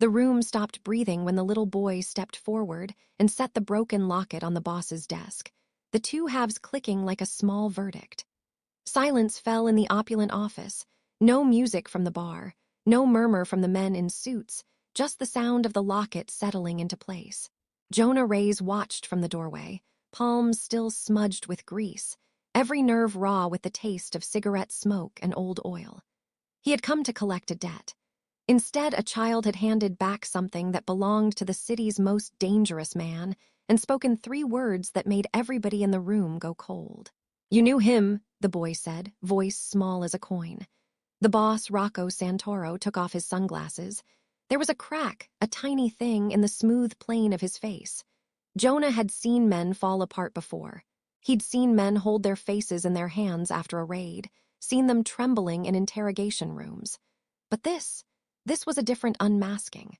The room stopped breathing when the little boy stepped forward and set the broken locket on the boss's desk, the two halves clicking like a small verdict. Silence fell in the opulent office. No music from the bar, no murmur from the men in suits, just the sound of the locket settling into place. Jonah Reyes watched from the doorway, palms still smudged with grease, every nerve raw with the taste of cigarette smoke and old oil. He had come to collect a debt. Instead, a child had handed back something that belonged to the city's most dangerous man and spoken 3 words that made everybody in the room go cold. "You knew him," the boy said, voice small as a coin. The boss, Rocco Santoro, took off his sunglasses. There was a crack, a tiny thing, in the smooth plane of his face. Jonah had seen men fall apart before. He'd seen men hold their faces in their hands after a raid, seen them trembling in interrogation rooms. But this was a different unmasking.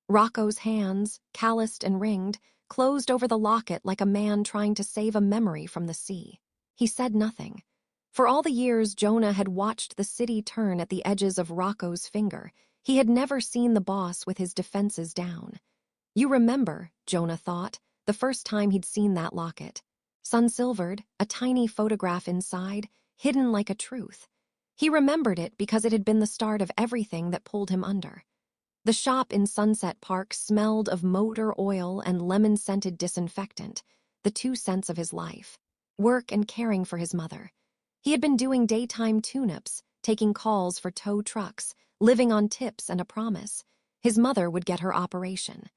Rocco's hands, calloused and ringed, closed over the locket like a man trying to save a memory from the sea. He said nothing. For all the years Jonah had watched the city turn at the edges of Rocco's finger, he had never seen the boss with his defenses down. You remember, Jonah thought, the first time he'd seen that locket. Sun-silvered, a tiny photograph inside, hidden like a truth. He remembered it because it had been the start of everything that pulled him under. The shop in Sunset Park smelled of motor oil and lemon-scented disinfectant, the 2 cents of his life. Work and caring for his mother. He had been doing daytime tune-ups, taking calls for tow trucks, living on tips and a promise. His mother would get her operation.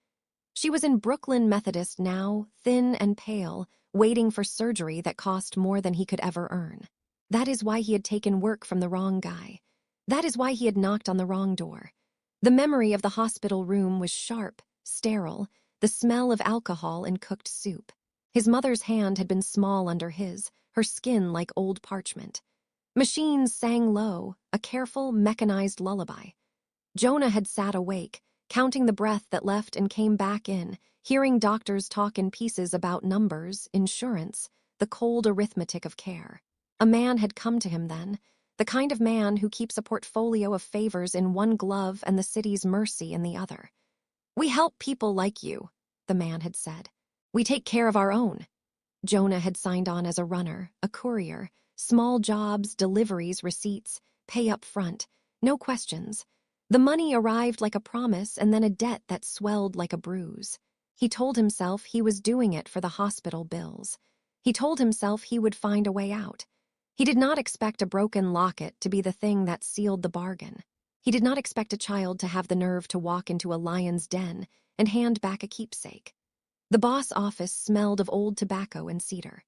She was in Brooklyn Methodist now, thin and pale, waiting for surgery that cost more than he could ever earn. That is why he had taken work from the wrong guy. That is why he had knocked on the wrong door. The memory of the hospital room was sharp, sterile, the smell of alcohol and cooked soup. His mother's hand had been small under his, her skin like old parchment. Machines sang low, a careful, mechanized lullaby. Jonah had sat awake, counting the breath that left and came back in, hearing doctors talk in pieces about numbers, insurance, the cold arithmetic of care. A man had come to him then, the kind of man who keeps a portfolio of favors in one glove and the city's mercy in the other. "We help people like you," the man had said. "We take care of our own." Jonah had signed on as a runner, a courier, small jobs, deliveries, receipts, pay up front, no questions. The money arrived like a promise and then a debt that swelled like a bruise. He told himself he was doing it for the hospital bills. He told himself he would find a way out. He did not expect a broken locket to be the thing that sealed the bargain. He did not expect a child to have the nerve to walk into a lion's den and hand back a keepsake. The boss office smelled of old tobacco and cedar.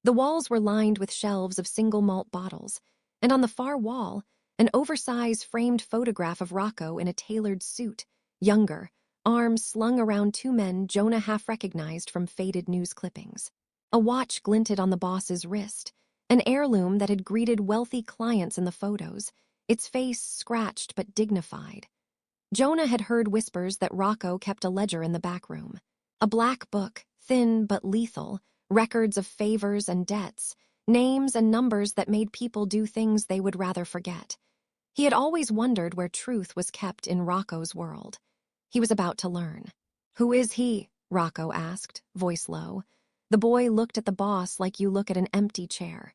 The walls were lined with shelves of single malt bottles, and on the far wall, an oversized framed photograph of Rocco in a tailored suit, younger, arms slung around 2 men Jonah half recognized from faded news clippings. A watch glinted on the boss's wrist, an heirloom that had greeted wealthy clients in the photos, its face scratched but dignified. Jonah had heard whispers that Rocco kept a ledger in the back room. A black book, thin but lethal, records of favors and debts, names and numbers that made people do things they would rather forget. He had always wondered where truth was kept in Rocco's world. He was about to learn. "Who is he?" Rocco asked, voice low. The boy looked at the boss like you look at an empty chair.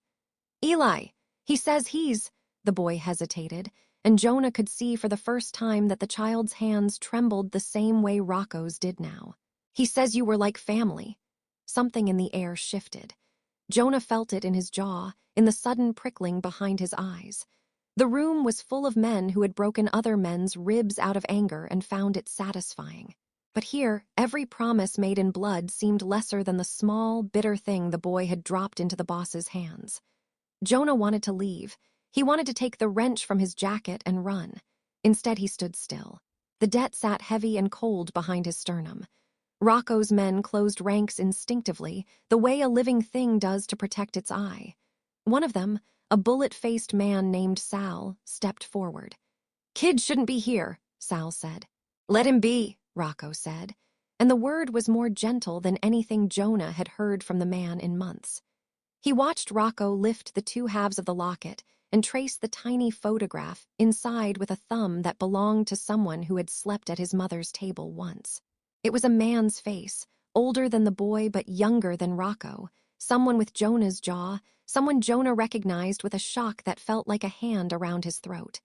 "Eli, he says he's—" The boy hesitated, and Jonah could see for the first time that the child's hands trembled the same way Rocco's did now. "He says you were like family." Something in the air shifted. Jonah felt it in his jaw, in the sudden prickling behind his eyes. The room was full of men who had broken other men's ribs out of anger and found it satisfying. But here, every promise made in blood seemed lesser than the small, bitter thing the boy had dropped into the boss's hands. Jonah wanted to leave. He wanted to take the wrench from his jacket and run. Instead, he stood still. The debt sat heavy and cold behind his sternum. Rocco's men closed ranks instinctively, the way a living thing does to protect its eye. One of them, a bullet-faced man named Sal, stepped forward. "Kid shouldn't be here," Sal said. "Let him be," Rocco said, and the word was more gentle than anything Jonah had heard from the man in months. He watched Rocco lift the 2 halves of the locket, and traced the tiny photograph inside with a thumb that belonged to someone who had slept at his mother's table once. It was a man's face, older than the boy but younger than Rocco, someone with Jonah's jaw, someone Jonah recognized with a shock that felt like a hand around his throat.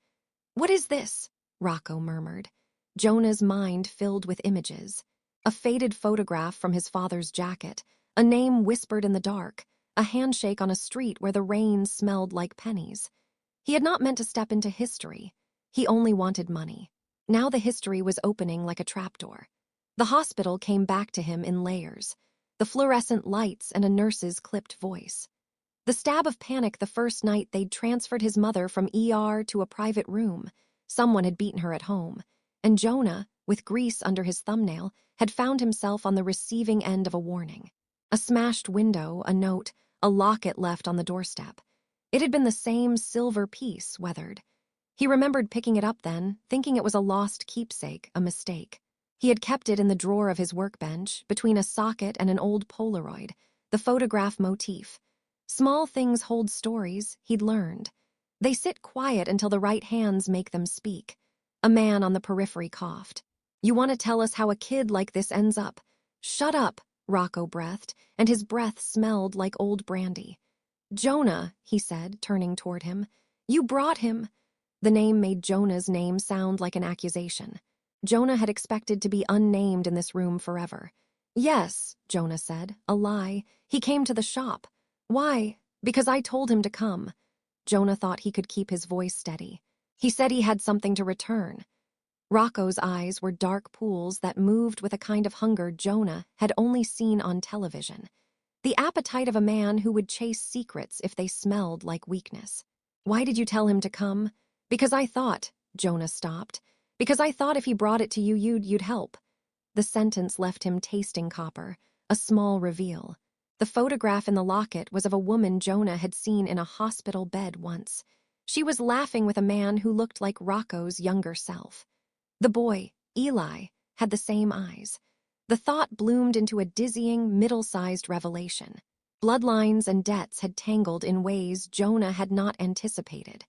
"What is this?" Rocco murmured. Jonah's mind filled with images. A faded photograph from his father's jacket, a name whispered in the dark, a handshake on a street where the rain smelled like pennies. He had not meant to step into history. He only wanted money. Now the history was opening like a trapdoor. The hospital came back to him in layers, the fluorescent lights and a nurse's clipped voice. The stab of panic the first night they'd transferred his mother from ER to a private room. Someone had beaten her at home, and Jonah, with grease under his thumbnail, had found himself on the receiving end of a warning. A smashed window, a note, a locket left on the doorstep. It had been the same silver piece, weathered. He remembered picking it up then, thinking it was a lost keepsake, a mistake. He had kept it in the drawer of his workbench, between a socket and an old Polaroid, the photograph motif. Small things hold stories, he'd learned. They sit quiet until the right hands make them speak. A man on the periphery coughed. "You want to tell us how a kid like this ends up?" "Shut up," Rocco breathed, and his breath smelled like old brandy. "Jonah," he said, turning toward him. "You brought him." The name made Jonah's name sound like an accusation. Jonah had expected to be unnamed in this room forever. "Yes," Jonah said, a lie. "He came to the shop." "Why?" "Because I told him to come." Jonah thought he could keep his voice steady. "He said he had something to return." Rocco's eyes were dark pools that moved with a kind of hunger Jonah had only seen on television. The appetite of a man who would chase secrets if they smelled like weakness. "Why did you tell him to come?" "Because I thought," Jonah stopped. "Because I thought if he brought it to you, you'd help." The sentence left him tasting copper, a small reveal. The photograph in the locket was of a woman Jonah had seen in a hospital bed once. She was laughing with a man who looked like Rocco's younger self. The boy, Eli, had the same eyes. The thought bloomed into a dizzying, middle-sized revelation. Bloodlines and debts had tangled in ways Jonah had not anticipated.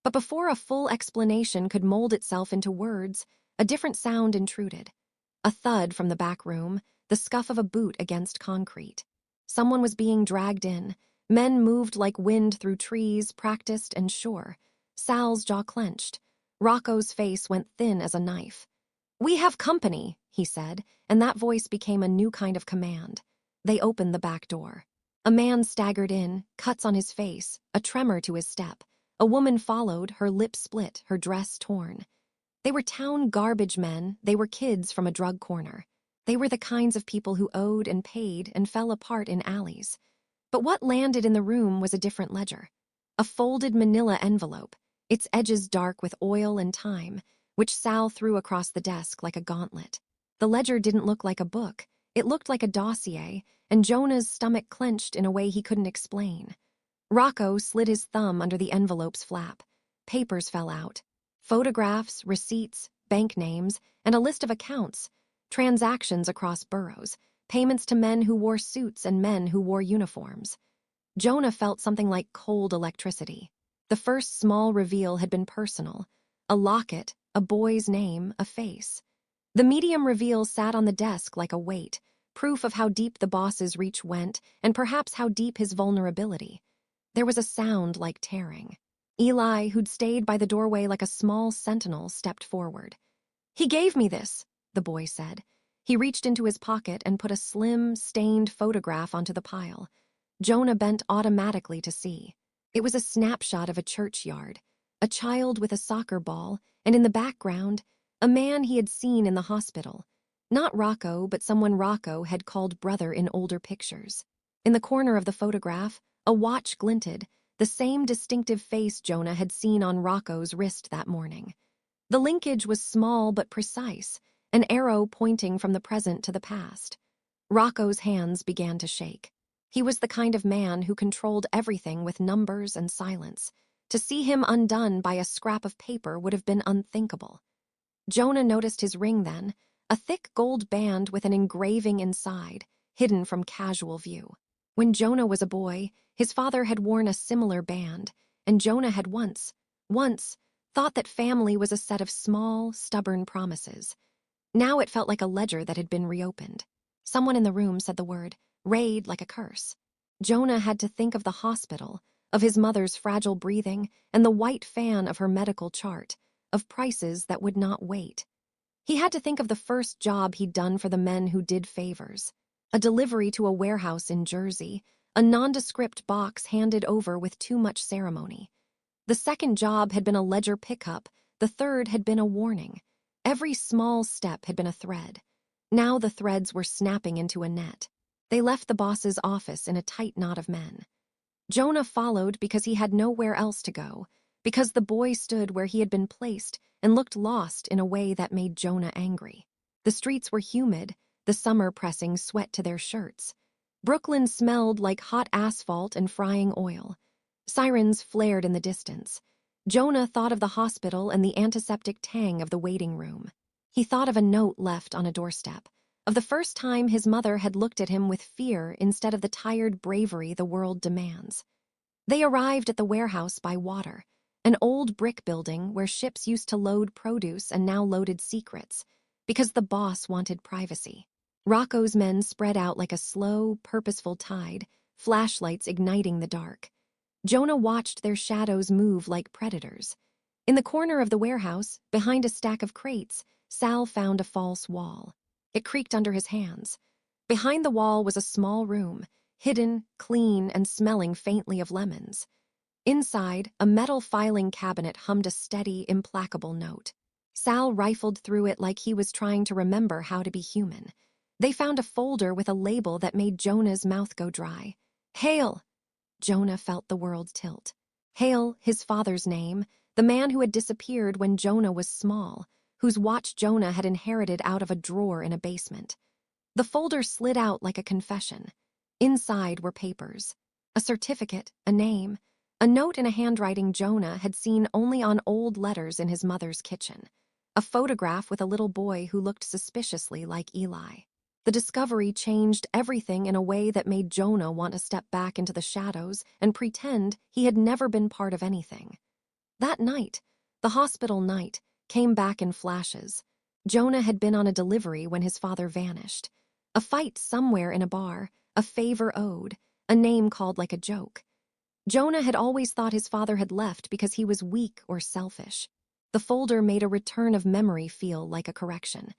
But before a full explanation could mold itself into words, a different sound intruded. A thud from the back room, the scuff of a boot against concrete. Someone was being dragged in. Men moved like wind through trees, practiced and sure. Sal's jaw clenched. Rocco's face went thin as a knife. "We have company," he said, and that voice became a new kind of command. They opened the back door. A man staggered in, cuts on his face, a tremor to his step. A woman followed, her lips split, her dress torn. They were town garbage men, they were kids from a drug corner. They were the kinds of people who owed and paid and fell apart in alleys. But what landed in the room was a different ledger. A folded manila envelope, its edges dark with oil and time, which Sal threw across the desk like a gauntlet. The ledger didn't look like a book. It looked like a dossier, and Jonah's stomach clenched in a way he couldn't explain. Rocco slid his thumb under the envelope's flap. Papers fell out. Photographs, receipts, bank names, and a list of accounts. Transactions across boroughs. Payments to men who wore suits and men who wore uniforms. Jonah felt something like cold electricity. The first small reveal had been personal. A locket, a boy's name, a face. The medium reveal sat on the desk like a weight, proof of how deep the boss's reach went, and perhaps how deep his vulnerability. There was a sound like tearing. Eli, who'd stayed by the doorway like a small sentinel, stepped forward. "He gave me this," the boy said. He reached into his pocket and put a slim, stained photograph onto the pile. Jonah bent automatically to see. It was a snapshot of a churchyard, a child with a soccer ball, and in the background, a man he had seen in the hospital. Not Rocco, but someone Rocco had called brother in older pictures. In the corner of the photograph, a watch glinted, the same distinctive face Jonah had seen on Rocco's wrist that morning. The linkage was small but precise, an arrow pointing from the present to the past. Rocco's hands began to shake. He was the kind of man who controlled everything with numbers and silence. To see him undone by a scrap of paper would have been unthinkable. Jonah noticed his ring then, a thick gold band with an engraving inside, hidden from casual view. When Jonah was a boy, his father had worn a similar band, and Jonah had once, thought that family was a set of small, stubborn promises. Now it felt like a ledger that had been reopened. Someone in the room said the word raid like a curse. Jonah had to think of the hospital, of his mother's fragile breathing, and the white fan of her medical chart, of prices that would not wait. He had to think of the first job he'd done for the men who did favors. A delivery to a warehouse in Jersey, a nondescript box handed over with too much ceremony. The second job had been a ledger pickup, the third had been a warning. Every small step had been a thread. Now the threads were snapping into a net. They left the boss's office in a tight knot of men. Jonah followed because he had nowhere else to go, because the boy stood where he had been placed and looked lost in a way that made Jonah angry. The streets were humid, the summer pressing sweat to their shirts. Brooklyn smelled like hot asphalt and frying oil. Sirens flared in the distance. Jonah thought of the hospital and the antiseptic tang of the waiting room. He thought of a note left on a doorstep, of the first time his mother had looked at him with fear instead of the tired bravery the world demands. They arrived at the warehouse by water, an old brick building where ships used to load produce and now loaded secrets, because the boss wanted privacy. Rocco's men spread out like a slow, purposeful tide, flashlights igniting the dark. Jonah watched their shadows move like predators. In the corner of the warehouse, behind a stack of crates, Sal found a false wall. It creaked under his hands. Behind the wall was a small room, hidden, clean, and smelling faintly of lemons. Inside, a metal filing cabinet hummed a steady, implacable note. Sal rifled through it like he was trying to remember how to be human. They found a folder with a label that made Jonah's mouth go dry. Hale! Jonah felt the world tilt. Hale, his father's name, the man who had disappeared when Jonah was small, whose watch Jonah had inherited out of a drawer in a basement. The folder slid out like a confession. Inside were papers. A certificate, a name, a note in a handwriting Jonah had seen only on old letters in his mother's kitchen. A photograph with a little boy who looked suspiciously like Eli. The discovery changed everything in a way that made Jonah want to step back into the shadows and pretend he had never been part of anything. That night, the hospital night, came back in flashes. Jonah had been on a delivery when his father vanished. A fight somewhere in a bar, a favor owed, a name called like a joke. Jonah had always thought his father had left because he was weak or selfish. The folder made a return of memory feel like a correction.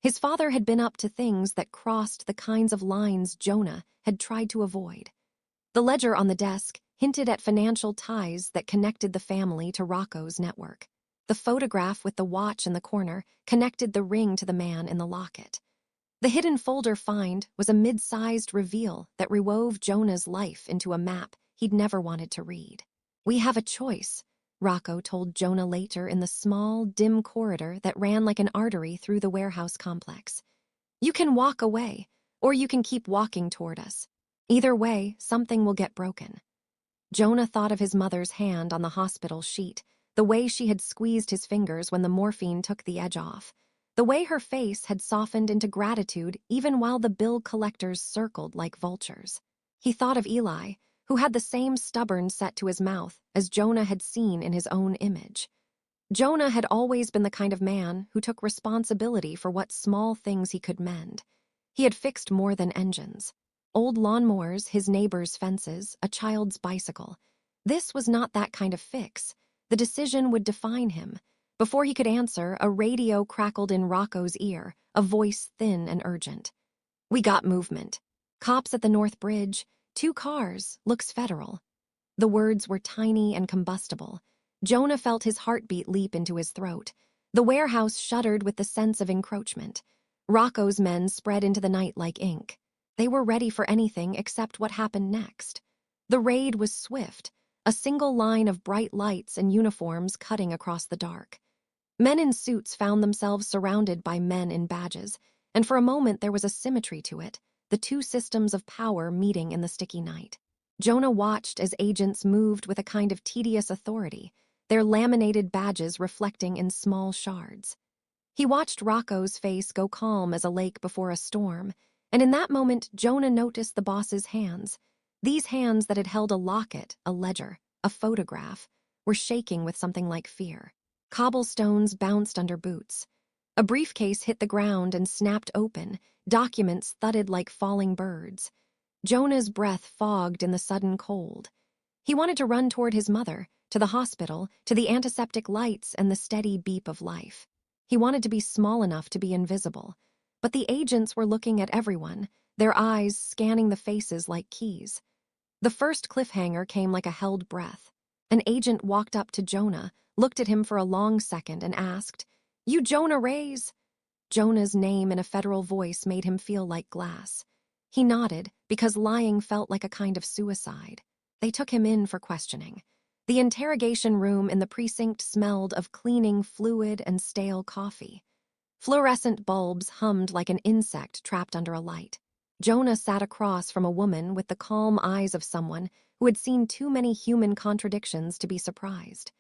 His father had been up to things that crossed the kinds of lines Jonah had tried to avoid. The ledger on the desk hinted at financial ties that connected the family to Rocco's network. The photograph with the watch in the corner connected the ring to the man in the locket. The hidden folder find was a mid-sized reveal that rewove Jonah's life into a map he'd never wanted to read. "We have a choice," Rocco told Jonah later in the small, dim corridor that ran like an artery through the warehouse complex. "You can walk away, or you can keep walking toward us. Either way, something will get broken." Jonah thought of his mother's hand on the hospital sheet, the way she had squeezed his fingers when the morphine took the edge off, the way her face had softened into gratitude even while the bill collectors circled like vultures. He thought of Eli, who had the same stubborn set to his mouth as Jonah had seen in his own image. Jonah had always been the kind of man who took responsibility for what small things he could mend. He had fixed more than engines. Old lawnmowers, his neighbor's fences, a child's bicycle. This was not that kind of fix. The decision would define him. Before he could answer, a radio crackled in Rocco's ear, a voice thin and urgent. "We got movement. Cops at the North Bridge. 2 cars. Looks federal." The words were tiny and combustible. Jonah felt his heartbeat leap into his throat. The warehouse shuddered with the sense of encroachment. Rocco's men spread into the night like ink. They were ready for anything except what happened next. The raid was swift, a single line of bright lights and uniforms cutting across the dark. Men in suits found themselves surrounded by men in badges, and for a moment there was a symmetry to it, the two systems of power meeting in the sticky night. Jonah watched as agents moved with a kind of tedious authority, their laminated badges reflecting in small shards. He watched Rocco's face go calm as a lake before a storm, and in that moment Jonah noticed the boss's hands, these hands that had held a locket, a ledger, a photograph, were shaking with something like fear. Cobblestones bounced under boots. A briefcase hit the ground and snapped open, documents thudded like falling birds. Jonah's breath fogged in the sudden cold. He wanted to run toward his mother, to the hospital, to the antiseptic lights and the steady beep of life. He wanted to be small enough to be invisible. But the agents were looking at everyone, their eyes scanning the faces like keys. The first cliffhanger came like a held breath. An agent walked up to Jonah, looked at him for a long second, and asked, "You Jonah Reyes?" Jonah's name in a federal voice made him feel like glass. He nodded, because lying felt like a kind of suicide. They took him in for questioning. The interrogation room in the precinct smelled of cleaning fluid and stale coffee. Fluorescent bulbs hummed like an insect trapped under a light. Jonah sat across from a woman with the calm eyes of someone who had seen too many human contradictions to be surprised.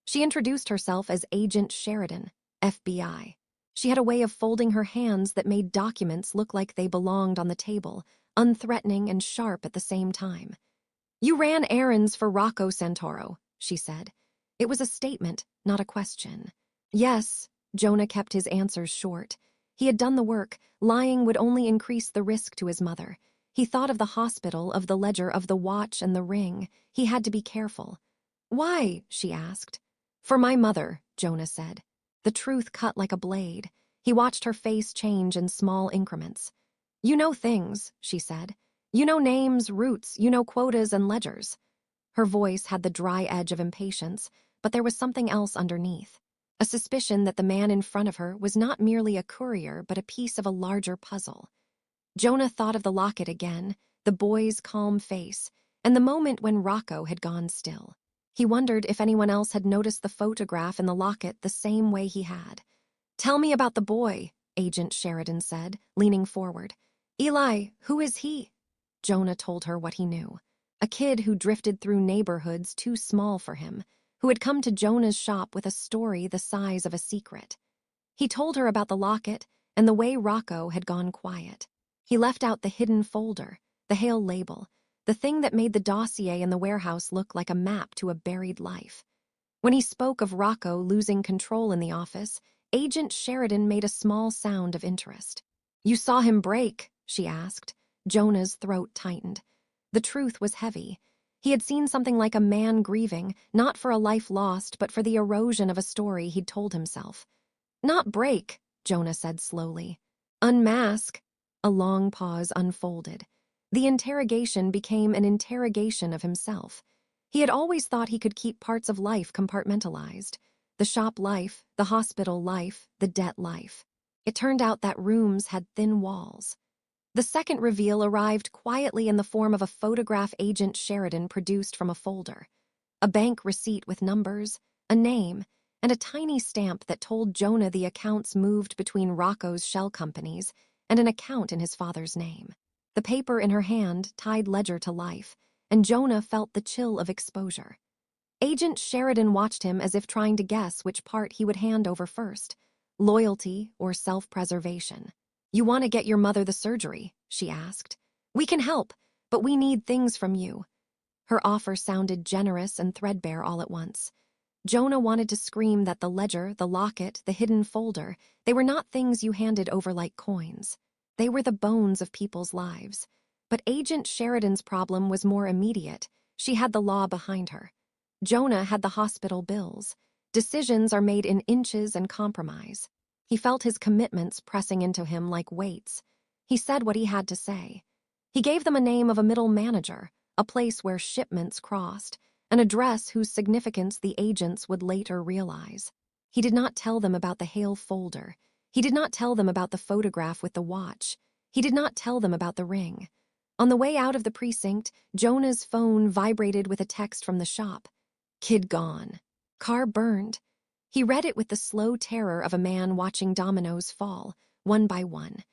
She introduced herself as Agent Sheridan, FBI. She had a way of folding her hands that made documents look like they belonged on the table, unthreatening and sharp at the same time. "You ran errands for Rocco Santoro," she said. It was a statement, not a question. Yes, Jonah kept his answers short. He had done the work. Lying would only increase the risk to his mother. He thought of the hospital, of the ledger, of the watch and the ring. He had to be careful. "Why?" she asked. "For my mother," Jonah said. The truth cut like a blade. He watched her face change in small increments. "You know things," she said. "You know names, routes, you know quotas and ledgers." Her voice had the dry edge of impatience, but there was something else underneath. A suspicion that the man in front of her was not merely a courier but a piece of a larger puzzle. Jonah thought of the locket again, the boy's calm face, and the moment when Rocco had gone still. He wondered if anyone else had noticed the photograph in the locket the same way he had. "Tell me about the boy," Agent Sheridan said, leaning forward. "Eli, who is he?" Jonah told her what he knew. A kid who drifted through neighborhoods too small for him, who had come to Jonah's shop with a story the size of a secret. He told her about the locket and the way Rocco had gone quiet. He left out the hidden folder, the Hale label, the thing that made the dossier in the warehouse look like a map to a buried life. When he spoke of Rocco losing control in the office, Agent Sheridan made a small sound of interest. "You saw him break?" she asked. Jonah's throat tightened. The truth was heavy. He had seen something like a man grieving, not for a life lost, but for the erosion of a story he'd told himself. "Not break," Jonah said slowly. "Unmask." A long pause unfolded. The interrogation became an interrogation of himself. He had always thought he could keep parts of life compartmentalized. The shop life, the hospital life, the debt life. It turned out that rooms had thin walls. The second reveal arrived quietly in the form of a photograph Agent Sheridan produced from a folder. A bank receipt with numbers, a name, and a tiny stamp that told Jonah the accounts moved between Rocco's shell companies and an account in his father's name. The paper in her hand tied ledger to life, and Jonah felt the chill of exposure. Agent Sheridan watched him as if trying to guess which part he would hand over first, loyalty or self-preservation. "You want to get your mother the surgery?" she asked. "We can help, but we need things from you." Her offer sounded generous and threadbare all at once. Jonah wanted to scream that the ledger, the locket, the hidden folder, they were not things you handed over like coins. They were the bones of people's lives. But Agent Sheridan's problem was more immediate. She had the law behind her. Jonah had the hospital bills. Decisions are made in inches and compromise. He felt his commitments pressing into him like weights. He said what he had to say. He gave them a name of a middle manager, a place where shipments crossed, an address whose significance the agents would later realize. He did not tell them about the Hale folder. He did not tell them about the photograph with the watch. He did not tell them about the ring. On the way out of the precinct, Jonah's phone vibrated with a text from the shop. "Kid gone. Car burned." He read it with the slow terror of a man watching dominoes fall, one by one.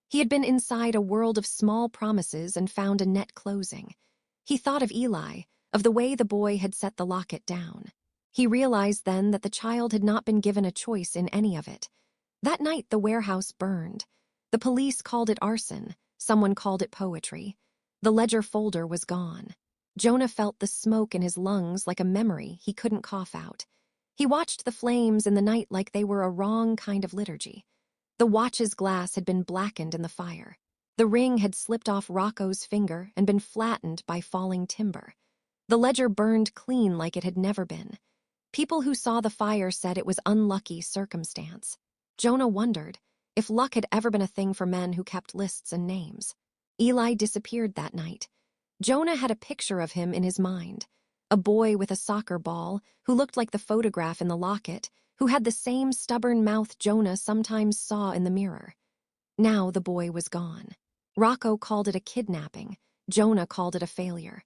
He had been inside a world of small promises and found a net closing. He thought of Eli, of the way the boy had set the locket down. He realized then that the child had not been given a choice in any of it. That night the warehouse burned. The police called it arson. Someone called it poetry. The ledger folder was gone. Jonah felt the smoke in his lungs like a memory he couldn't cough out. He watched the flames in the night like they were a wrong kind of liturgy. The watch's glass had been blackened in the fire. The ring had slipped off Rocco's finger and been flattened by falling timber. The ledger burned clean like it had never been. People who saw the fire said it was unlucky circumstance. Jonah wondered if luck had ever been a thing for men who kept lists and names. Eli disappeared that night. Jonah had a picture of him in his mind. A boy with a soccer ball, who looked like the photograph in the Locket, who had the same stubborn mouth Jonah sometimes saw in the mirror. Now the boy was gone. Rocco called it a kidnapping. Jonah called it a failure.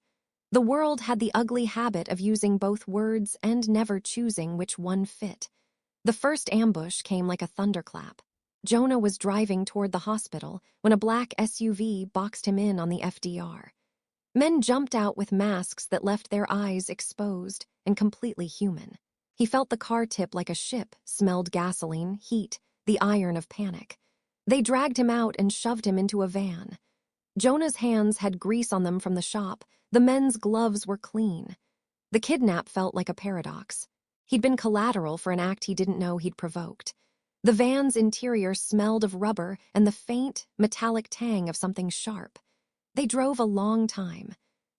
The world had the ugly habit of using both words and never choosing which one fit. The first ambush came like a thunderclap. Jonah was driving toward the hospital when a black SUV boxed him in on the FDR. Men jumped out with masks that left their eyes exposed and completely human. He felt the car tip like a ship, smelled gasoline, heat, the iron of panic. They dragged him out and shoved him into a van. Jonah's hands had grease on them from the shop. The men's gloves were clean. The kidnap felt like a paradox. He'd been collateral for an act he didn't know he'd provoked. The van's interior smelled of rubber and the faint, metallic tang of something sharp. They drove a long time.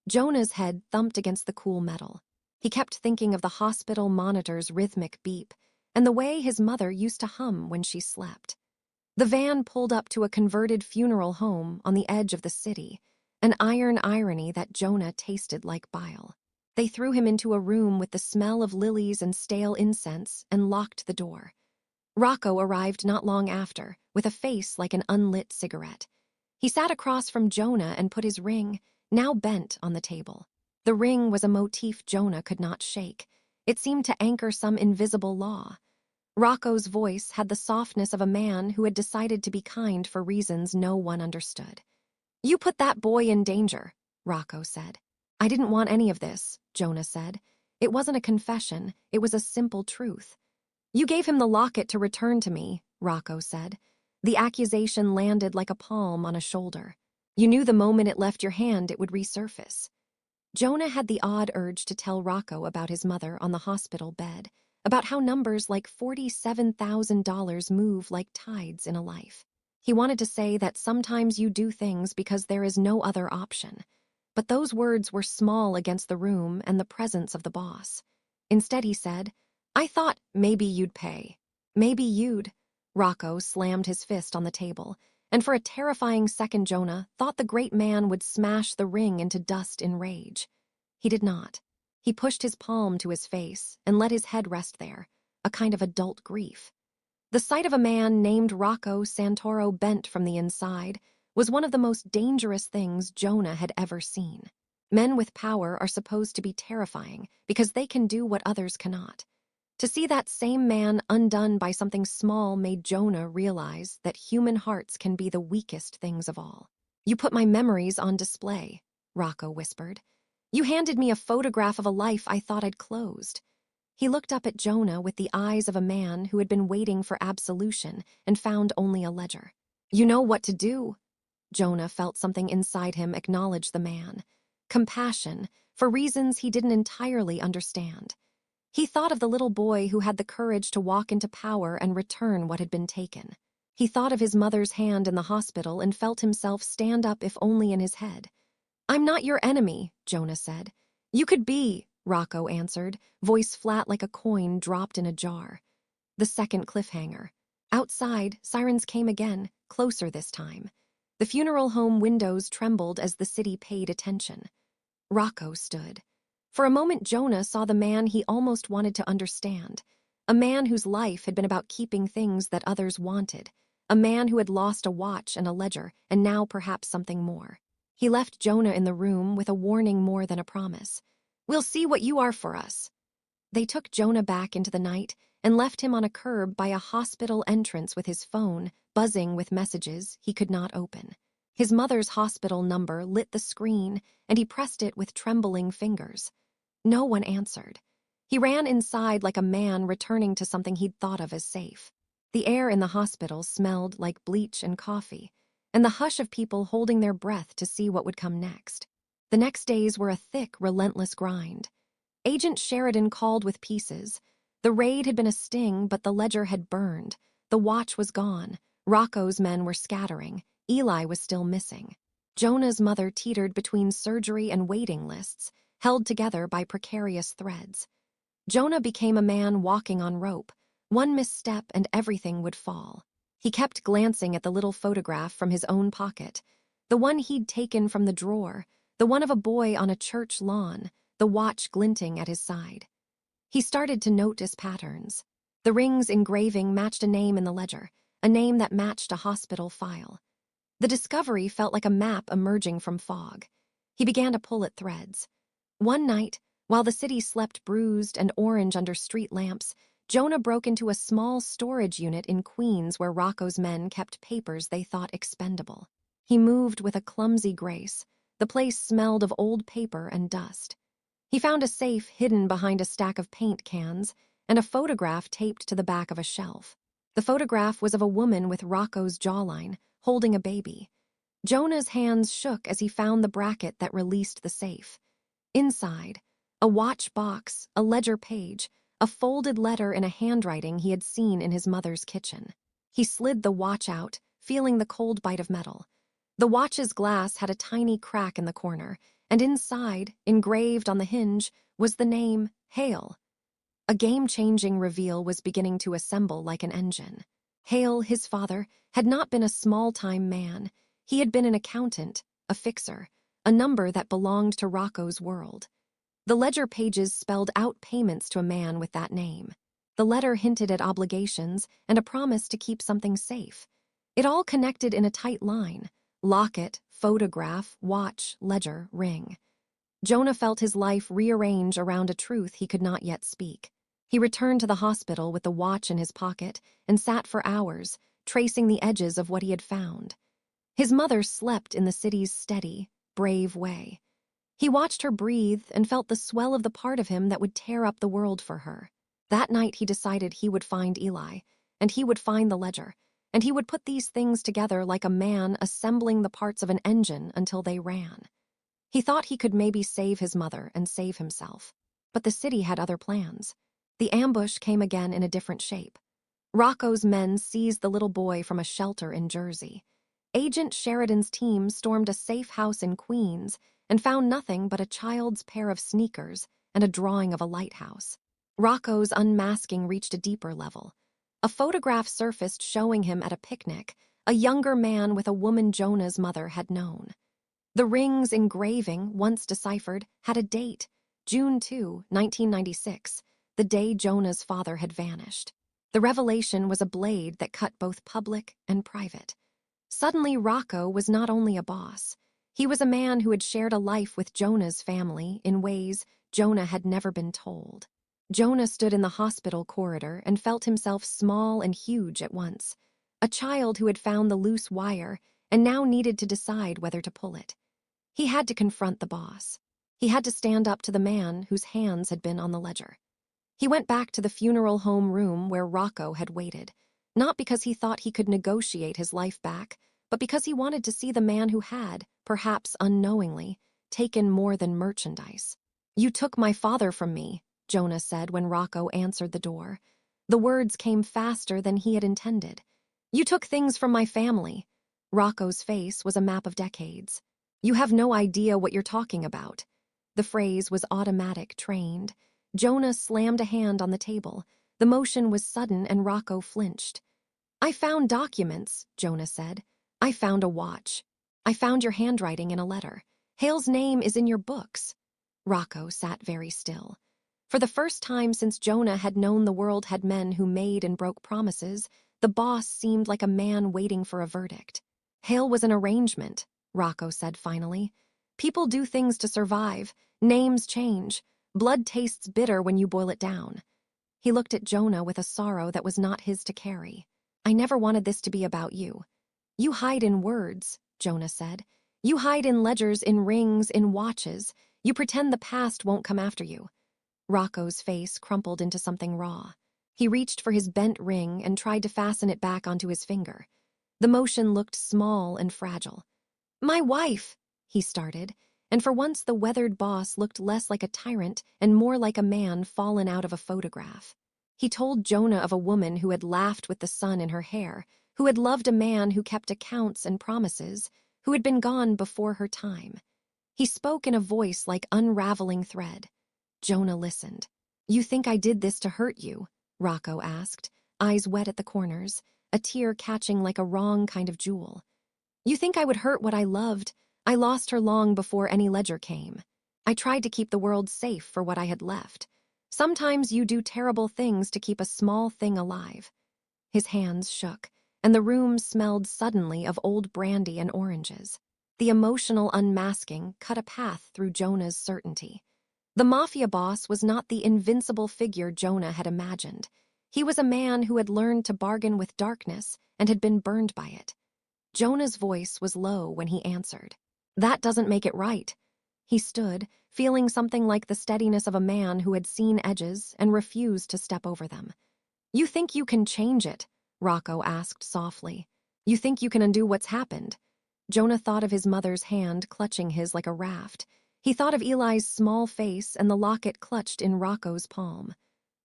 Jonah's head thumped against the cool metal. He kept thinking of the hospital monitor's rhythmic beep and the way his mother used to hum when she slept. The van pulled up to a converted funeral home on the edge of the city, an iron irony that Jonah tasted like bile. They threw him into a room with the smell of lilies and stale incense and locked the door. Rocco arrived not long after, with a face like an unlit cigarette. He sat across from Jonah and put his ring, now bent, on the table. The ring was a motif Jonah could not shake. It seemed to anchor some invisible law. Rocco's voice had the softness of a man who had decided to be kind for reasons no one understood. "You put that boy in danger," Rocco said. "I didn't want any of this," Jonah said. It wasn't a confession, it was a simple truth. "You gave him the locket to return to me," Rocco said. The accusation landed like a palm on a shoulder. "You knew the moment it left your hand it would resurface." Jonah had the odd urge to tell Rocco about his mother on the hospital bed, about how numbers like $47,000 move like tides in a life. He wanted to say that sometimes you do things because there is no other option. But those words were small against the room and the presence of the boss. Instead he said, "I thought maybe you'd pay. Maybe you'd..." Rocco slammed his fist on the table, and for a terrifying second Jonah thought the great man would smash the ring into dust in rage. He did not. He pushed his palm to his face and let his head rest there, a kind of adult grief. The sight of a man named Rocco Santoro bent from the inside was one of the most dangerous things Jonah had ever seen. Men with power are supposed to be terrifying because they can do what others cannot. To see that same man undone by something small made Jonah realize that human hearts can be the weakest things of all. "You put my memories on display," Rocco whispered. "You handed me a photograph of a life I thought I'd closed." He looked up at Jonah with the eyes of a man who had been waiting for absolution and found only a ledger. "You know what to do." Jonah felt something inside him acknowledge the man. Compassion, for reasons he didn't entirely understand. He thought of the little boy who had the courage to walk into power and return what had been taken. He thought of his mother's hand in the hospital and felt himself stand up if only in his head. "I'm not your enemy," Jonah said. "You could be," Rocco answered, voice flat like a coin dropped in a jar. The second cliffhanger. Outside, sirens came again, closer this time. The funeral home windows trembled as the city paid attention. Rocco stood. For a moment Jonah saw the man he almost wanted to understand. A man whose life had been about keeping things that others wanted. A man who had lost a watch and a ledger, and now perhaps something more. He left Jonah in the room with a warning more than a promise. "We'll see what you are for us." They took Jonah back into the night and left him on a curb by a hospital entrance with his phone buzzing with messages he could not open. His mother's hospital number lit the screen, and he pressed it with trembling fingers. No one answered. He ran inside like a man returning to something he'd thought of as safe. The air in the hospital smelled like bleach and coffee, and the hush of people holding their breath to see what would come next. The next days were a thick, relentless grind. Agent Sheridan called with pieces. The raid had been a sting, but the ledger had burned. The watch was gone. Rocco's men were scattering. Eli was still missing. Jonah's mother teetered between surgery and waiting lists, held together by precarious threads. Jonah became a man walking on rope. One misstep and everything would fall. He kept glancing at the little photograph from his own pocket, the one he'd taken from the drawer, the one of a boy on a church lawn, the watch glinting at his side. He started to notice patterns. The ring's engraving matched a name in the ledger, a name that matched a hospital file. The discovery felt like a map emerging from fog. He began to pull at threads. One night, while the city slept bruised and orange under street lamps, Jonah broke into a small storage unit in Queens where Rocco's men kept papers they thought expendable. He moved with a clumsy grace. The place smelled of old paper and dust. He found a safe hidden behind a stack of paint cans and a photograph taped to the back of a shelf. The photograph was of a woman with Rocco's jawline, holding a baby. Jonah's hands shook as he found the bracket that released the safe. Inside, a watch box, a ledger page, a folded letter in a handwriting he had seen in his mother's kitchen. He slid the watch out, feeling the cold bite of metal. The watch's glass had a tiny crack in the corner, and inside, engraved on the hinge, was the name Hale. A game-changing reveal was beginning to assemble like an engine. Hale, his father, had not been a small-time man. He had been an accountant, a fixer, a number that belonged to Rocco's world. The ledger pages spelled out payments to a man with that name. The letter hinted at obligations and a promise to keep something safe. It all connected in a tight line: locket, photograph, watch, ledger, ring. Jonah felt his life rearrange around a truth he could not yet speak. He returned to the hospital with the watch in his pocket and sat for hours, tracing the edges of what he had found. His mother slept in the city's steady, brave way. He watched her breathe and felt the swell of the part of him that would tear up the world for her. That night he decided he would find Eli, and he would find the ledger, and he would put these things together like a man assembling the parts of an engine until they ran. He thought he could maybe save his mother and save himself. But the city had other plans. The ambush came again in a different shape. Rocco's men seized the little boy from a shelter in Jersey. Agent Sheridan's team stormed a safe house in Queens and found nothing but a child's pair of sneakers and a drawing of a lighthouse. Rocco's unmasking reached a deeper level. A photograph surfaced showing him at a picnic, a younger man with a woman Jonah's mother had known. The ring's engraving, once deciphered, had a date: June 2, 1996, the day Jonah's father had vanished. The revelation was a blade that cut both public and private. Suddenly, Rocco was not only a boss. He was a man who had shared a life with Jonah's family in ways Jonah had never been told. Jonah stood in the hospital corridor and felt himself small and huge at once. A child who had found the loose wire and now needed to decide whether to pull it. He had to confront the boss. He had to stand up to the man whose hands had been on the ledger. He went back to the funeral home room where Rocco had waited, not because he thought he could negotiate his life back, but because he wanted to see the man who had, perhaps unknowingly, taken more than merchandise. "You took my father from me," Jonah said when Rocco answered the door. The words came faster than he had intended. "You took things from my family." Rocco's face was a map of decades. "You have no idea what you're talking about." The phrase was automatic, trained. Jonah slammed a hand on the table. The motion was sudden and Rocco flinched. "I found documents," Jonah said. "I found a watch. I found your handwriting in a letter. Hale's name is in your books." Rocco sat very still. For the first time since Jonah had known the world had men who made and broke promises, the boss seemed like a man waiting for a verdict. "Hale was an arrangement," Rocco said finally. "People do things to survive. Names change. Blood tastes bitter when you boil it down." He looked at Jonah with a sorrow that was not his to carry. "I never wanted this to be about you." "You hide in words," Jonah said. "You hide in ledgers, in rings, in watches. You pretend the past won't come after you." Rocco's face crumpled into something raw. He reached for his bent ring and tried to fasten it back onto his finger. The motion looked small and fragile. "My wife," he started, and for once the weathered boss looked less like a tyrant and more like a man fallen out of a photograph. He told Jonah of a woman who had laughed with the sun in her hair, who had loved a man who kept accounts and promises, who had been gone before her time. He spoke in a voice like unraveling thread. Jonah listened. "You think I did this to hurt you?" Rocco asked, eyes wet at the corners, a tear catching like a wrong kind of jewel. "You think I would hurt what I loved? I lost her long before any ledger came. I tried to keep the world safe for what I had left. Sometimes you do terrible things to keep a small thing alive." His hands shook, and the room smelled suddenly of old brandy and oranges. The emotional unmasking cut a path through Jonah's certainty. The Mafia boss was not the invincible figure Jonah had imagined. He was a man who had learned to bargain with darkness and had been burned by it. Jonah's voice was low when he answered. "That doesn't make it right." He stood, feeling something like the steadiness of a man who had seen edges and refused to step over them. "You think you can change it?" Rocco asked softly. "You think you can undo what's happened?" Jonah thought of his mother's hand clutching his like a raft. He thought of Eli's small face and the locket clutched in Rocco's palm.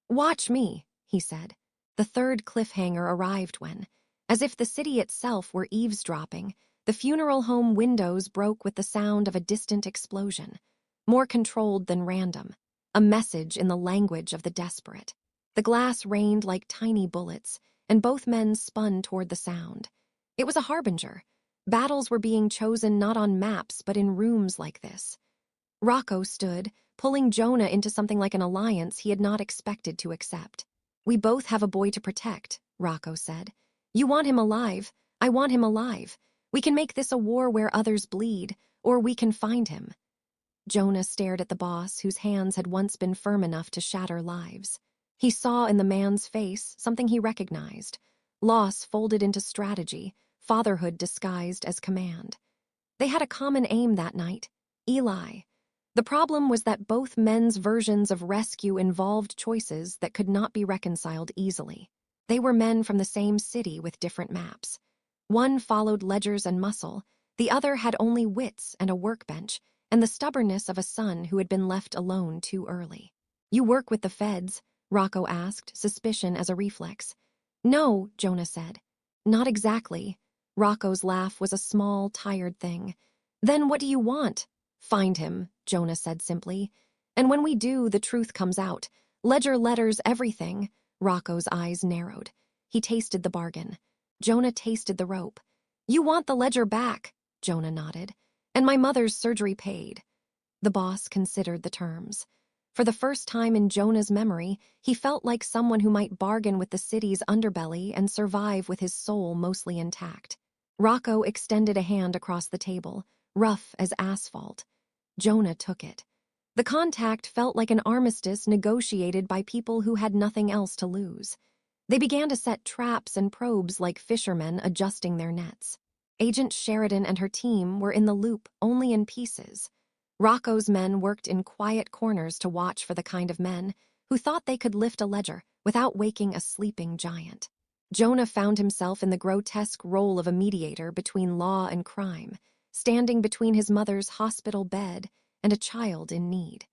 "Watch me," he said. The third cliffhanger arrived when, as if the city itself were eavesdropping, the funeral home windows broke with the sound of a distant explosion, more controlled than random, a message in the language of the desperate. The glass rained like tiny bullets, and both men spun toward the sound. It was a harbinger. Battles were being chosen not on maps but in rooms like this. Rocco stood, pulling Jonah into something like an alliance he had not expected to accept. "We both have a boy to protect," Rocco said. "You want him alive. I want him alive. We can make this a war where others bleed, or we can find him." Jonah stared at the boss whose hands had once been firm enough to shatter lives. He saw in the man's face something he recognized: loss folded into strategy, fatherhood disguised as command. They had a common aim that night: Eli. The problem was that both men's versions of rescue involved choices that could not be reconciled easily. They were men from the same city with different maps. One followed ledgers and muscle, the other had only wits and a workbench, and the stubbornness of a son who had been left alone too early. "You work with the feds?" Rocco asked, suspicion as a reflex. "No," Jonah said. "Not exactly." Rocco's laugh was a small, tired thing. "Then what do you want?" "Find him," Jonah said simply. "And when we do, the truth comes out. Ledger letters everything." Rocco's eyes narrowed. He tasted the bargain. Jonah tasted the rope. "You want the ledger back," Jonah nodded. "And my mother's surgery paid." The boss considered the terms. For the first time in Jonah's memory, he felt like someone who might bargain with the city's underbelly and survive with his soul mostly intact. Rocco extended a hand across the table, rough as asphalt. Jonah took it. The contact felt like an armistice negotiated by people who had nothing else to lose. They began to set traps and probes like fishermen adjusting their nets. Agent Sheridan and her team were in the loop only in pieces. Rocco's men worked in quiet corners to watch for the kind of men who thought they could lift a ledger without waking a sleeping giant. Jonah found himself in the grotesque role of a mediator between law and crime, standing between his mother's hospital bed and a child in need.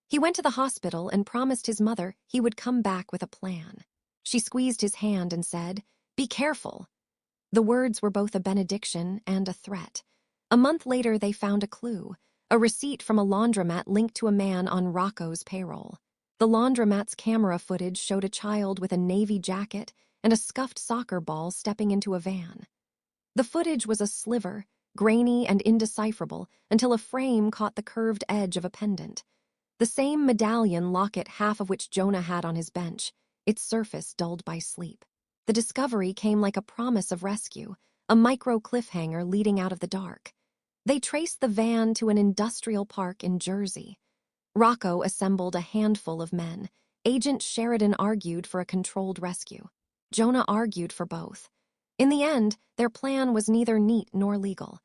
He went to the hospital and promised his mother he would come back with a plan. She squeezed his hand and said, "Be careful." The words were both a benediction and a threat. A month later, they found a clue, a receipt from a laundromat linked to a man on Rocco's payroll. The laundromat's camera footage showed a child with a navy jacket and a scuffed soccer ball stepping into a van. The footage was a sliver, grainy and indecipherable, until a frame caught the curved edge of a pendant. The same medallion locket, half of which Jonah had on his bench, its surface dulled by sleep. The discovery came like a promise of rescue, a micro cliffhanger leading out of the dark. They traced the van to an industrial park in Jersey. Rocco assembled a handful of men. Agent Sheridan argued for a controlled rescue. Jonah argued for both. In the end, their plan was neither neat nor legal.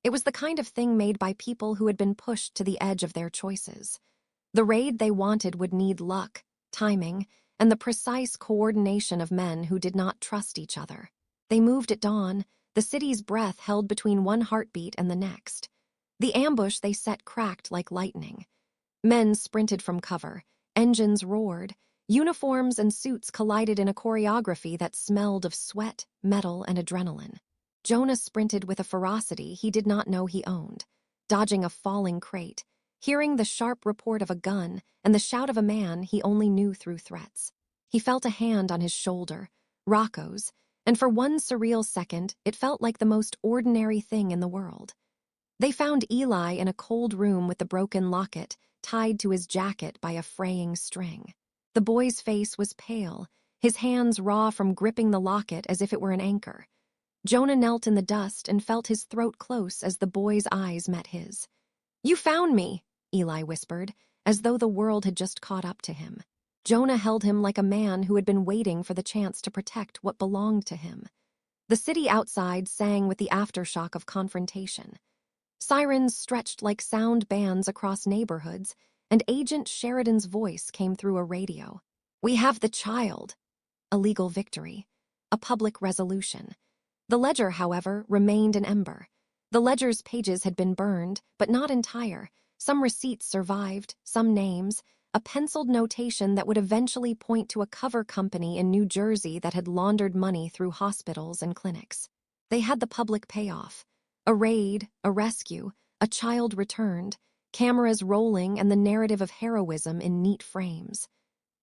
It was the kind of thing made by people who had been pushed to the edge of their choices. The raid they wanted would need luck, timing, and the precise coordination of men who did not trust each other. They moved at dawn, the city's breath held between one heartbeat and the next. The ambush they set cracked like lightning. Men sprinted from cover, engines roared, uniforms and suits collided in a choreography that smelled of sweat, metal, and adrenaline. Jonah sprinted with a ferocity he did not know he owned, dodging a falling crate, hearing the sharp report of a gun and the shout of a man he only knew through threats. He felt a hand on his shoulder, Rocco's, and for one surreal second it felt like the most ordinary thing in the world. They found Eli in a cold room with the broken locket tied to his jacket by a fraying string. The boy's face was pale, his hands raw from gripping the locket as if it were an anchor. Jonah knelt in the dust and felt his throat close as the boy's eyes met his. "You found me," Eli whispered, as though the world had just caught up to him. Jonah held him like a man who had been waiting for the chance to protect what belonged to him. The city outside sang with the aftershock of confrontation. Sirens stretched like sound bands across neighborhoods, and Agent Sheridan's voice came through a radio. "We have the child." A legal victory. A public resolution. The ledger, however, remained an ember. The ledger's pages had been burned, but not entire. Some receipts survived, some names, a penciled notation that would eventually point to a cover company in New Jersey that had laundered money through hospitals and clinics. They had the public payoff. A raid, a rescue, a child returned, cameras rolling and the narrative of heroism in neat frames.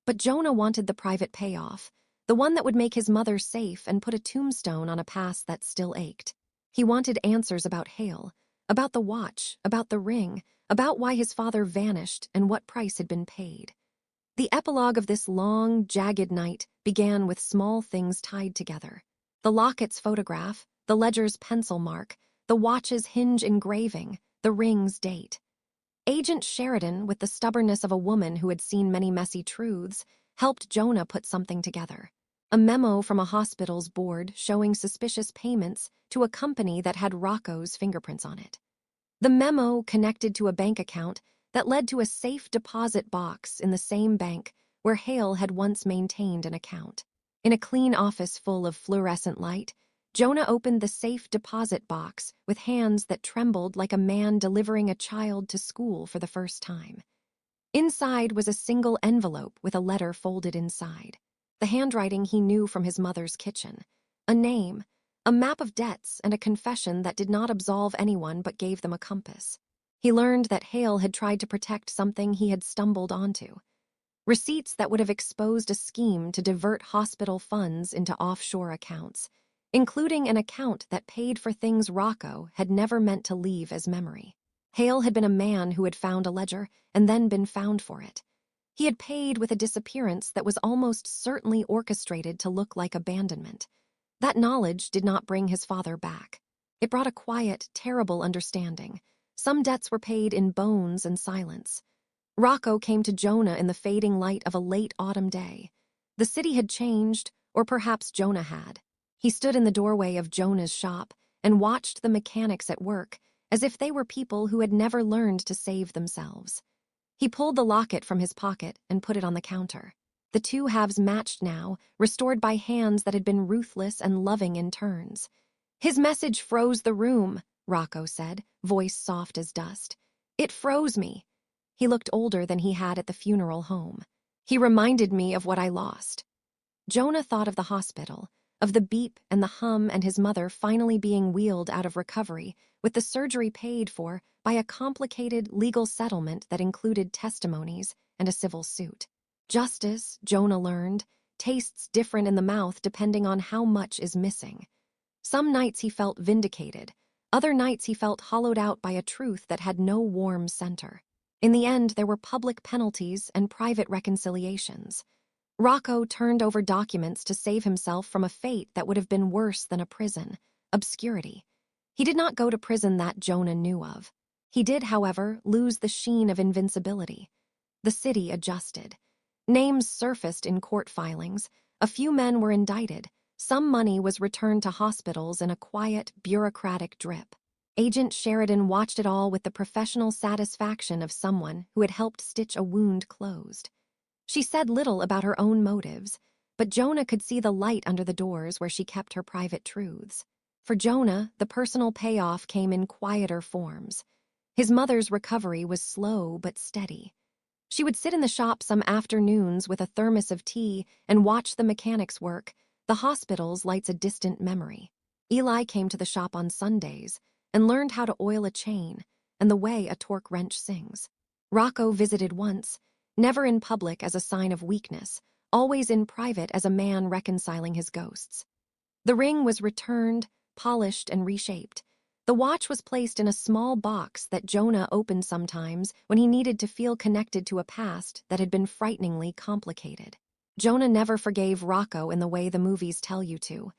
But Jonah wanted the private payoff, the one that would make his mother safe and put a tombstone on a past that still ached. He wanted answers about Hale, about the watch, about the ring, about why his father vanished and what price had been paid. The epilogue of this long, jagged night began with small things tied together. The locket's photograph, the ledger's pencil mark, the watch's hinge engraving, the ring's date. Agent Sheridan, with the stubbornness of a woman who had seen many messy truths, helped Jonah put something together. A memo from a hospital's board showing suspicious payments to a company that had Rocco's fingerprints on it. The memo connected to a bank account that led to a safe deposit box in the same bank where Hale had once maintained an account. In a clean office full of fluorescent light, Jonah opened the safe deposit box with hands that trembled like a man delivering a child to school for the first time. Inside was a single envelope with a letter folded inside. The handwriting he knew from his mother's kitchen. A name, a map of debts, and a confession that did not absolve anyone but gave them a compass. He learned that Hale had tried to protect something he had stumbled onto. Receipts that would have exposed a scheme to divert hospital funds into offshore accounts, including an account that paid for things Rocco had never meant to leave as memory. Hale had been a man who had found a ledger and then been found for it. He had paid with a disappearance that was almost certainly orchestrated to look like abandonment. That knowledge did not bring his father back. It brought a quiet, terrible understanding. Some debts were paid in bones and silence. Rocco came to Jonah in the fading light of a late autumn day. The city had changed, or perhaps Jonah had. He stood in the doorway of Jonah's shop and watched the mechanics at work, as if they were people who had never learned to save themselves. He pulled the locket from his pocket and put it on the counter. The two halves matched now, restored by hands that had been ruthless and loving in turns. "His message froze the room," Rocco said, voice soft as dust. "It froze me." He looked older than he had at the funeral home. "He reminded me of what I lost." Jonah thought of the hospital, of the beep and the hum and his mother finally being wheeled out of recovery, with the surgery paid for by a complicated legal settlement that included testimonies and a civil suit. Justice, Jonah learned, tastes different in the mouth depending on how much is missing. Some nights he felt vindicated, other nights he felt hollowed out by a truth that had no warm center. In the end, there were public penalties and private reconciliations. Rocco turned over documents to save himself from a fate that would have been worse than a prison, obscurity. He did not go to prison that Jonah knew of. He did, however, lose the sheen of invincibility. The city adjusted. Names surfaced in court filings. A few men were indicted. Some money was returned to hospitals in a quiet, bureaucratic drip. Agent Sheridan watched it all with the professional satisfaction of someone who had helped stitch a wound closed. She said little about her own motives, but Jonah could see the light under the doors where she kept her private truths. For Jonah, the personal payoff came in quieter forms. His mother's recovery was slow but steady. She would sit in the shop some afternoons with a thermos of tea and watch the mechanics work. The hospital's lights a distant memory. Eli came to the shop on Sundays and learned how to oil a chain and the way a torque wrench sings. Rocco visited once, never in public as a sign of weakness, always in private as a man reconciling his ghosts. The ring was returned, polished, and reshaped. The watch was placed in a small box that Jonah opened sometimes when he needed to feel connected to a past that had been frighteningly complicated. Jonah never forgave Rocco in the way the movies tell you to.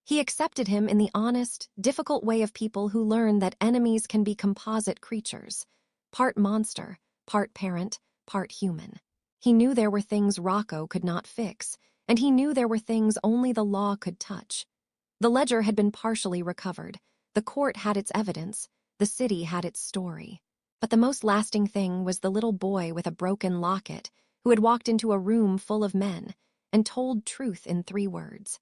He accepted him in the honest, difficult way of people who learn that enemies can be composite creatures, part monster, part parent, part human. He knew there were things Rocco could not fix, and he knew there were things only the law could touch. The ledger had been partially recovered. The court had its evidence. The city had its story. But the most lasting thing was the little boy with a broken locket who had walked into a room full of men and told truth in 3 words.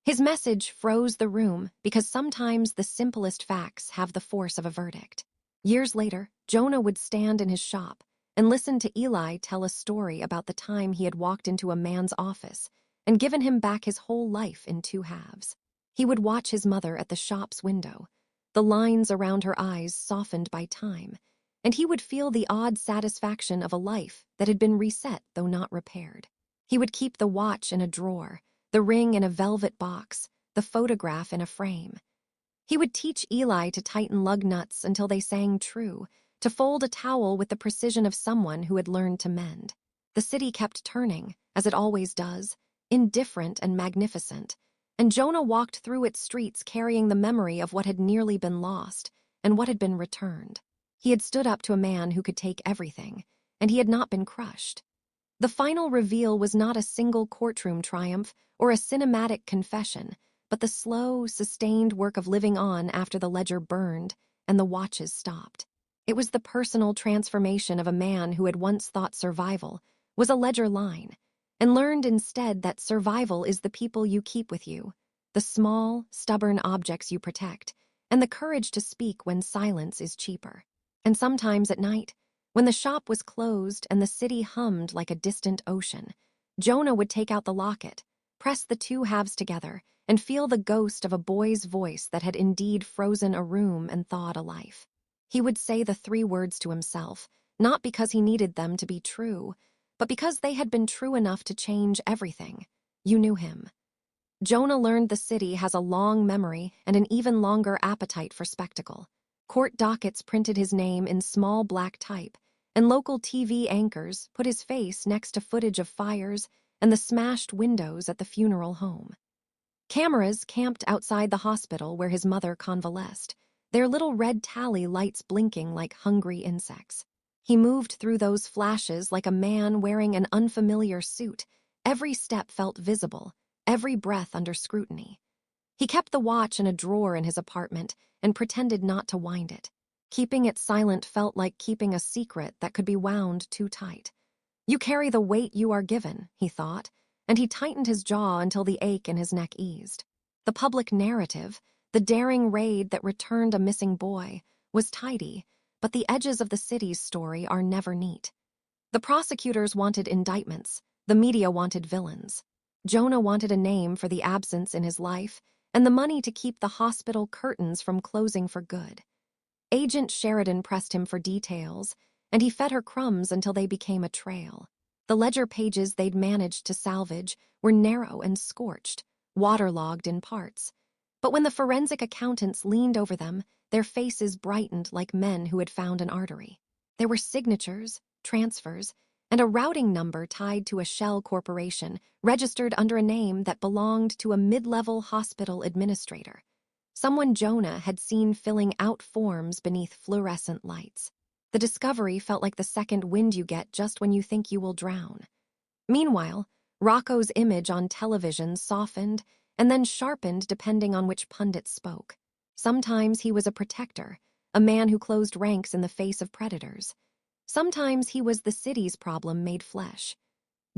His message froze the room because sometimes the simplest facts have the force of a verdict. Years later, Jonah would stand in his shop and listen to Eli tell a story about the time he had walked into a man's office and given him back his whole life in 2 halves. He would watch his mother at the shop's window, the lines around her eyes softened by time, and he would feel the odd satisfaction of a life that had been reset though not repaired. He would keep the watch in a drawer, the ring in a velvet box, the photograph in a frame. He would teach Eli to tighten lug nuts until they sang true, to fold a towel with the precision of someone who had learned to mend. The city kept turning, as it always does, indifferent and magnificent, and Jonah walked through its streets carrying the memory of what had nearly been lost and what had been returned. He had stood up to a man who could take everything, and he had not been crushed. The final reveal was not a single courtroom triumph or a cinematic confession, but the slow, sustained work of living on after the ledger burned and the watches stopped. It was the personal transformation of a man who had once thought survival was a ledger line, and learned instead that survival is the people you keep with you, the small, stubborn objects you protect, and the courage to speak when silence is cheaper. And sometimes at night, when the shop was closed and the city hummed like a distant ocean, Jonah would take out the locket, press the 2 halves together, and feel the ghost of a boy's voice that had indeed frozen a room and thawed a life. He would say the 3 words to himself, not because he needed them to be true, but because they had been true enough to change everything. You knew him. Jonah learned the city has a long memory and an even longer appetite for spectacle. Court dockets printed his name in small black type, and local TV anchors put his face next to footage of fires and the smashed windows at the funeral home. Cameras camped outside the hospital where his mother convalesced, their little red tally lights blinking like hungry insects. He moved through those flashes like a man wearing an unfamiliar suit. Every step felt visible, every breath under scrutiny. He kept the watch in a drawer in his apartment and pretended not to wind it. Keeping it silent felt like keeping a secret that could be wound too tight. You carry the weight you are given, he thought, and he tightened his jaw until the ache in his neck eased. The public narrative, the daring raid that returned a missing boy, was tidy, but the edges of the city's story are never neat. The prosecutors wanted indictments, the media wanted villains. Jonah wanted a name for the absence in his life, and the money to keep the hospital curtains from closing for good. Agent Sheridan pressed him for details, and he fed her crumbs until they became a trail. The ledger pages they'd managed to salvage were narrow and scorched, waterlogged in parts. But when the forensic accountants leaned over them, their faces brightened like men who had found an artery. There were signatures, transfers, and a routing number tied to a shell corporation registered under a name that belonged to a mid-level hospital administrator, someone Jonah had seen filling out forms beneath fluorescent lights. The discovery felt like the second wind you get just when you think you will drown. Meanwhile, Rocco's image on television softened and then sharpened depending on which pundit spoke. Sometimes he was a protector, a man who closed ranks in the face of predators. Sometimes he was the city's problem made flesh.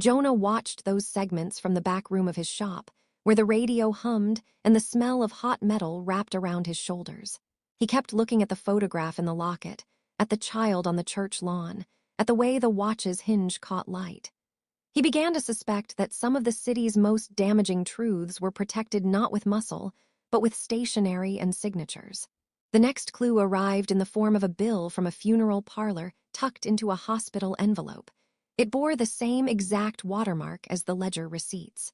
Jonah watched those segments from the back room of his shop, where the radio hummed and the smell of hot metal wrapped around his shoulders. He kept looking at the photograph in the locket, at the child on the church lawn, at the way the watch's hinge caught light. He began to suspect that some of the city's most damaging truths were protected not with muscle, but with stationery and signatures. The next clue arrived in the form of a bill from a funeral parlor tucked into a hospital envelope. It bore the same exact watermark as the ledger receipts.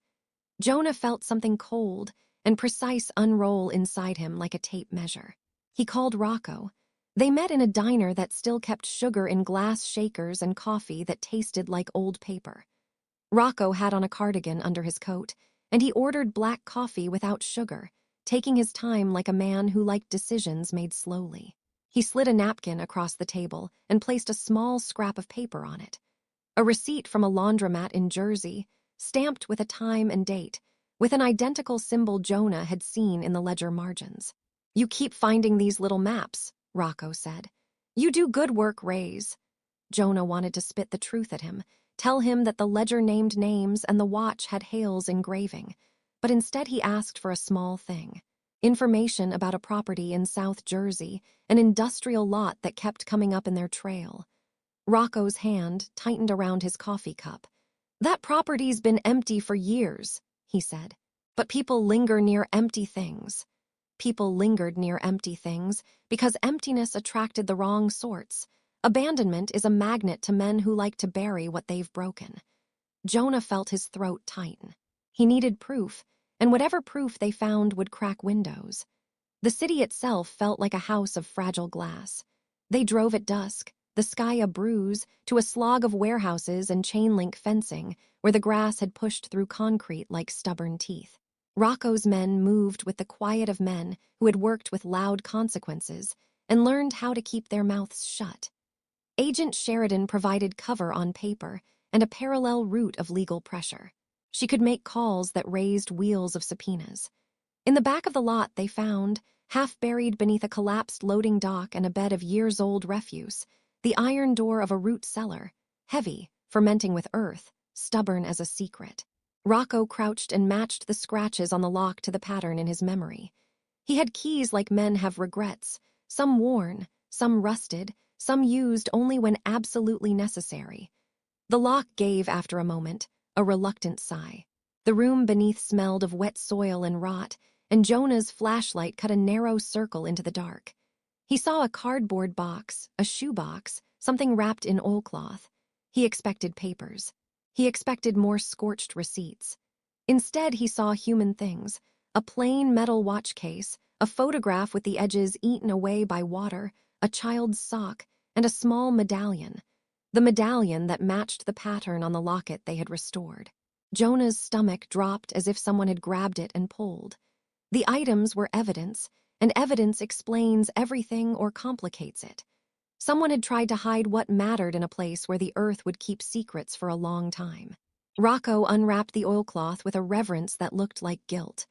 Jonah felt something cold and precise unroll inside him like a tape measure. He called Rocco. They met in a diner that still kept sugar in glass shakers and coffee that tasted like old paper. Rocco had on a cardigan under his coat, and he ordered black coffee without sugar, taking his time like a man who liked decisions made slowly. He slid a napkin across the table and placed a small scrap of paper on it. A receipt from a laundromat in Jersey, stamped with a time and date, with an identical symbol Jonah had seen in the ledger margins. "You keep finding these little maps," Rocco said. "You do good work, Reyes." Jonah wanted to spit the truth at him, tell him that the ledger named names and the watch had Hale's engraving, but instead he asked for a small thing. Information about a property in South Jersey, an industrial lot that kept coming up in their trail. Rocco's hand tightened around his coffee cup. "That property's been empty for years," he said. "But people linger near empty things." People lingered near empty things because emptiness attracted the wrong sorts. Abandonment is a magnet to men who like to bury what they've broken. Jonah felt his throat tighten. He needed proof, and whatever proof they found would crack windows. The city itself felt like a house of fragile glass. They drove at dusk, the sky a bruise, to a slog of warehouses and chain-link fencing where the grass had pushed through concrete like stubborn teeth. Rocco's men moved with the quiet of men who had worked with loud consequences and learned how to keep their mouths shut. Agent Sheridan provided cover on paper and a parallel route of legal pressure. She could make calls that raised wheels of subpoenas. In the back of the lot they found, half buried beneath a collapsed loading dock and a bed of years-old refuse, the iron door of a root cellar, heavy, fermenting with earth, stubborn as a secret. Rocco crouched and matched the scratches on the lock to the pattern in his memory. He had keys like men have regrets, some worn, some rusted, some used only when absolutely necessary. The lock gave after a moment, a reluctant sigh. The room beneath smelled of wet soil and rot, and Jonah's flashlight cut a narrow circle into the dark. He saw a cardboard box, a shoebox, something wrapped in oilcloth. He expected papers. He expected more scorched receipts. Instead, he saw human things, a plain metal watch case, a photograph with the edges eaten away by water, a child's sock, and a small medallion. The medallion that matched the pattern on the locket they had restored. Jonah's stomach dropped as if someone had grabbed it and pulled. The items were evidence, and evidence explains everything or complicates it. Someone had tried to hide what mattered in a place where the earth would keep secrets for a long time. Rocco unwrapped the oilcloth with a reverence that looked like guilt.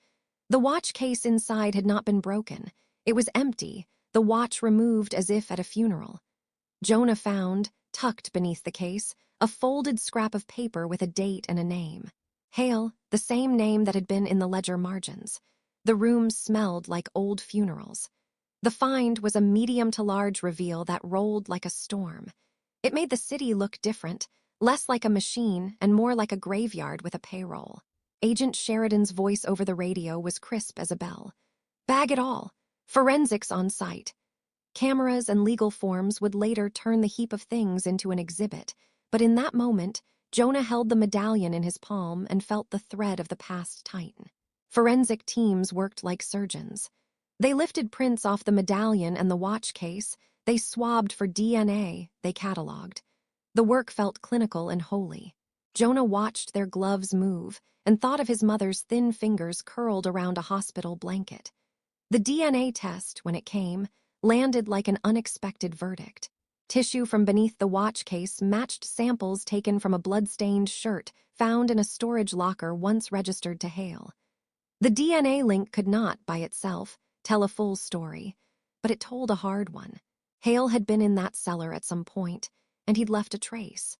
The watch case inside had not been broken. It was empty, the watch removed as if at a funeral. Jonah found, tucked beneath the case, a folded scrap of paper with a date and a name. Hale, the same name that had been in the ledger margins. The room smelled like old funerals. The find was a medium to large reveal that rolled like a storm. It made the city look different, less like a machine and more like a graveyard with a payroll. Agent Sheridan's voice over the radio was crisp as a bell. "Bag it all. Forensics on site." Cameras and legal forms would later turn the heap of things into an exhibit, but in that moment, Jonah held the medallion in his palm and felt the thread of the past tighten. Forensic teams worked like surgeons. They lifted prints off the medallion and the watch case, they swabbed for DNA, they cataloged. The work felt clinical and holy. Jonah watched their gloves move and thought of his mother's thin fingers curled around a hospital blanket. The DNA test, when it came, landed like an unexpected verdict. Tissue from beneath the watch case matched samples taken from a blood-stained shirt found in a storage locker once registered to Hale. The DNA link could not, by itself, tell a full story, but it told a hard one. Hale had been in that cellar at some point, and he'd left a trace.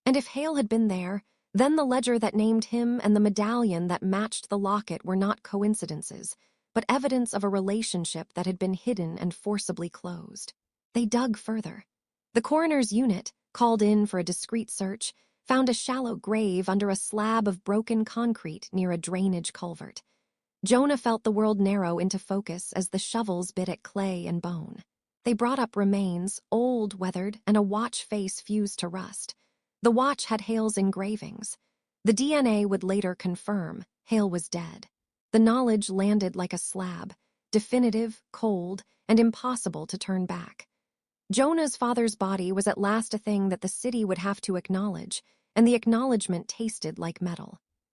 And if Hale had been there, then the ledger that named him and the medallion that matched the locket were not coincidences, but evidence of a relationship that had been hidden and forcibly closed. They dug further. The coroner's unit, called in for a discreet search, found a shallow grave under a slab of broken concrete near a drainage culvert. Jonah felt the world narrow into focus as the shovels bit at clay and bone. They brought up remains, old, weathered, and a watch face fused to rust. The watch had Hale's engravings. The DNA would later confirm Hale was dead. The knowledge landed like a slab, definitive, cold, and impossible to turn back. Jonah's father's body was at last a thing that the city would have to acknowledge, and the acknowledgement tasted like metal.